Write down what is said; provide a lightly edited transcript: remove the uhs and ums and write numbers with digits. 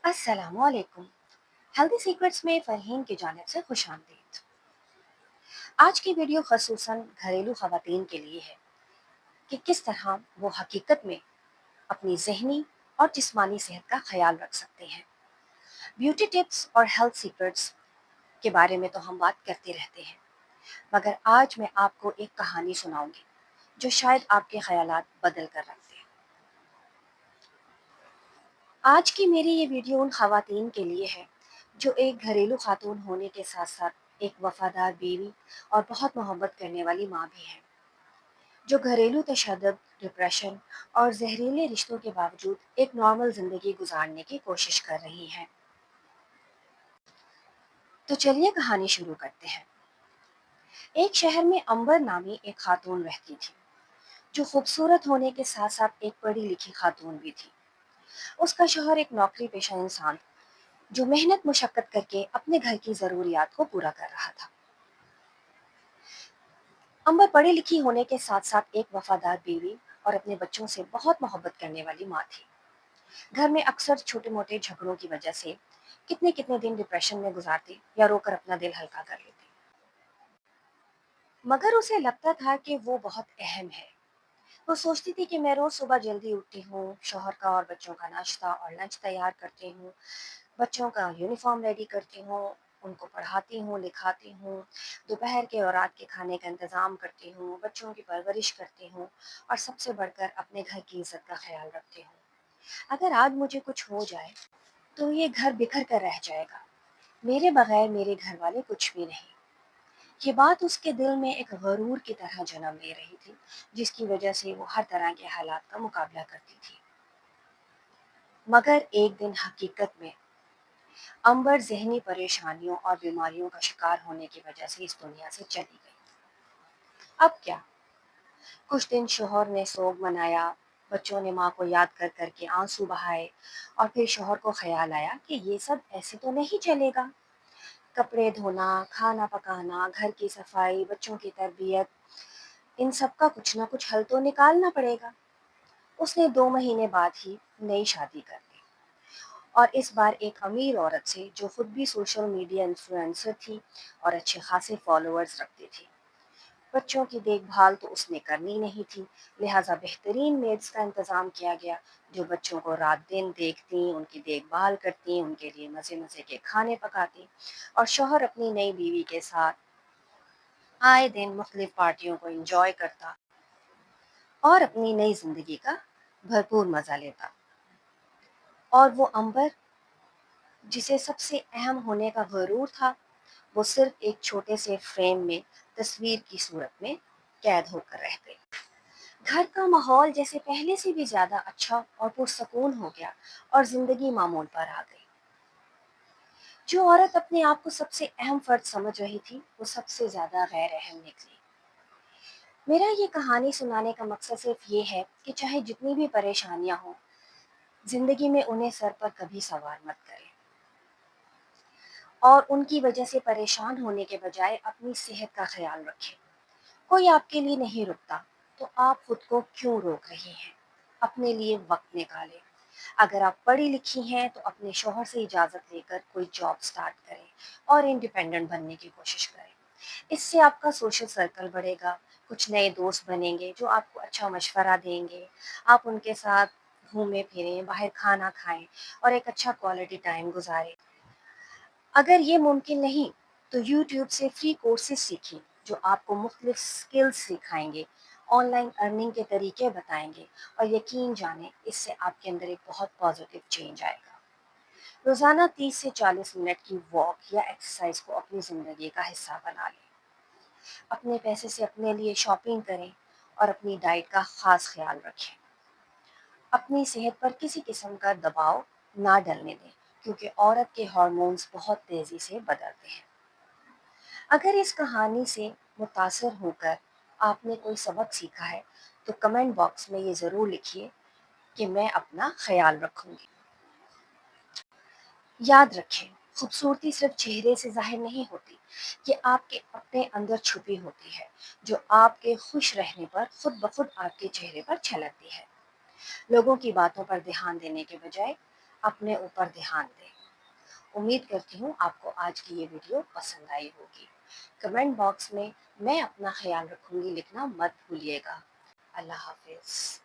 अस्सलाम वालेकुम। Healthy secrets में फ़रहीन की जानिब से खुश आमदीद। आज की वीडियो खसूसन घरेलू ख़वातीन के लिए है कि किस तरह वो हकीकत में अपनी ज़हनी और जिस्मानी सेहत का ख्याल रख सकते हैं। ब्यूटी टिप्स और हेल्थ सीक्रेट्स के बारे में तो हम बात करते रहते हैं, मगर आज मैं आपको एक कहानी सुनाऊंगी जो शायद आपके ख्यालात बदल कर रख दे। आज की मेरी ये वीडियो उन ख़वातीन के लिए है जो एक घरेलू खातून होने के साथ साथ एक वफादार बीवी और बहुत मोहब्बत करने वाली माँ भी है, जो घरेलू तशद्दुद, डिप्रेशन और जहरीले रिश्तों के बावजूद एक नॉर्मल ज़िंदगी गुजारने की कोशिश कर रही हैं। तो चलिए कहानी शुरू करते हैं। एक शहर में अंबर नामी एक खातून रहती थी, जो खूबसूरत होने के साथ साथ एक पढ़ी लिखी खातून भी थी। उसका शौहर एक नौकरी पेशा इंसान था, जो मेहनत मुशक्कत करके अपने घर की ज़रूरियात को पूरा कर रहा था। अंबर पढ़ी लिखी होने के साथ साथ एक वफादार बीवी और अपने बच्चों से बहुत मोहब्बत करने वाली माँ थी। घर में अक्सर छोटे मोटे झगड़ों की वजह से कितने कितने दिन डिप्रेशन में गुजारती या रोकर अपना दिल हल्का कर लेती, मगर उसे लगता था कि वो बहुत अहम है। वो सोचती थी कि मैं रोज सुबह जल्दी उठती हूँ, शौहर का और बच्चों का नाश्ता और लंच तैयार करती हूँ, बच्चों का यूनिफॉर्म रेडी करती हूँ, उनको पढ़ाती हूँ, लिखाती हूँ, दोपहर के और रात के खाने का इंतज़ाम करती हूँ, बच्चों की परवरिश करती हूँ और सबसे बढ़कर अपने घर की इज्जत का ख्याल रखती हूँ। अगर आज मुझे कुछ हो जाए तो ये घर बिखर कर रह जाएगा। मेरे बगैर मेरे घर वाले कुछ भी नहीं। ये बात उसके दिल में एक गरूर की तरह जन्म ले रही थी, जिसकी वजह से वो हर तरह के हालात का मुकाबला करती थी। मगर एक दिन हकीकत में अंबर ज़हनी परेशानियों और बीमारियों का शिकार होने की वजह से इस दुनिया से चली गई। अब क्या? कुछ दिन शौहर ने सोग मनाया, बच्चों ने माँ को याद कर कर के आंसू बहाए और फिर शौहर को ख्याल आया कि ये सब ऐसे तो नहीं चलेगा। कपड़े धोना, खाना पकाना, घर की सफाई, बच्चों की तरबियत, इन सब का कुछ ना कुछ हल तो निकालना पड़ेगा। उसने 2 महीने बाद ही नई शादी कर ली और इस बार एक अमीर औरत से, जो खुद भी सोशल मीडिया इन्फ्लुएंसर थी और अच्छे खासे फॉलोअर्स रखती थी। बच्चों की देखभाल तो उसने करनी नहीं थी, लिहाजा बेहतरीन मेड्स का इंतज़ाम किया गया, जो बच्चों को रात दिन देखती, उनकी देखभाल करती, उनके लिए मज़े-मज़े के खाने पकाती और शौहर अपनी नई बीवी के साथ आए दिन मुख्तलिफ पार्टियों को एंजॉय करता और अपनी नई ज़िंदगी का भरपूर मज़ा लेता। और वो अंबर, जिसे सबसे अहम होने का गरूर था, वो सिर्फ एक छोटे से फ्रेम में तस्वीर की सूरत में कैद होकर रह गई। घर का माहौल जैसे पहले से भी ज्यादा अच्छा और पुरसकून हो गया और जिंदगी मामूल पर आ गई। जो औरत अपने आप को सबसे अहम फर्द समझ रही थी, वो सबसे ज्यादा गैर अहम निकली। मेरा ये कहानी सुनाने का मकसद सिर्फ ये है कि चाहे जितनी भी परेशानियां हों, जिंदगी में उन्हें सर पर कभी सवार मत करें और उनकी वजह से परेशान होने के बजाय अपनी सेहत का ख्याल रखें। कोई आपके लिए नहीं रुकता, तो आप खुद को क्यों रोक रही हैं? अपने लिए वक्त निकालें। अगर आप पढ़ी लिखी हैं तो अपने शौहर से इजाज़त लेकर कोई जॉब स्टार्ट करें और इंडिपेंडेंट बनने की कोशिश करें। इससे आपका सोशल सर्कल बढ़ेगा, कुछ नए दोस्त बनेंगे जो आपको अच्छा मशवरा देंगे। आप उनके साथ घूमें फिरें, बाहर खाना खाएं और एक अच्छा क्वालिटी टाइम गुजारें। अगर ये मुमकिन नहीं तो यूट्यूब से फ्री कोर्सेज सीखिए, जो आपको मुख्तलिफ स्किल्स सिखाएंगे, ऑनलाइन अर्निंग के तरीके बताएंगे और यकीन जाने इससे आपके अंदर एक बहुत पॉजिटिव चेंज आएगा। रोज़ाना 30 से 40 मिनट की वॉक या एक्सरसाइज को अपनी ज़िंदगी का हिस्सा बना लें। अपने पैसे से अपने लिए शॉपिंग करें और अपनी डाइट का ख़ास ख्याल रखें। अपनी सेहत पर किसी किस्म का दबाव ना डलने दें, क्योंकि औरत के हार्मोन्स बहुत तेज़ी से बदलते हैं। अगर इस कहानी से मुतासर होकर आपने कोई सबक सीखा है, तो कमेंट बॉक्स में ये ज़रूर लिखिए कि मैं अपना ख्याल रखूंगी। याद रखें, खूबसूरती सिर्फ चेहरे से जाहिर नहीं होती, ये आपके अपने अंदर छुपी होती है, जो आपके खुश रहने पर खुद ब खुद आपके चेहरे पर छलकती है। लोगों की बातों पर ध्यान देने के बजाय اپنے اوپر دھیان دیں۔ امید کرتی ہوں آپ کو آج کی یہ ویڈیو پسند آئی ہوگی۔ کمنٹ باکس میں اپنا خیال رکھوں گی لکھنا مت بھولیے گا۔ اللہ حافظ۔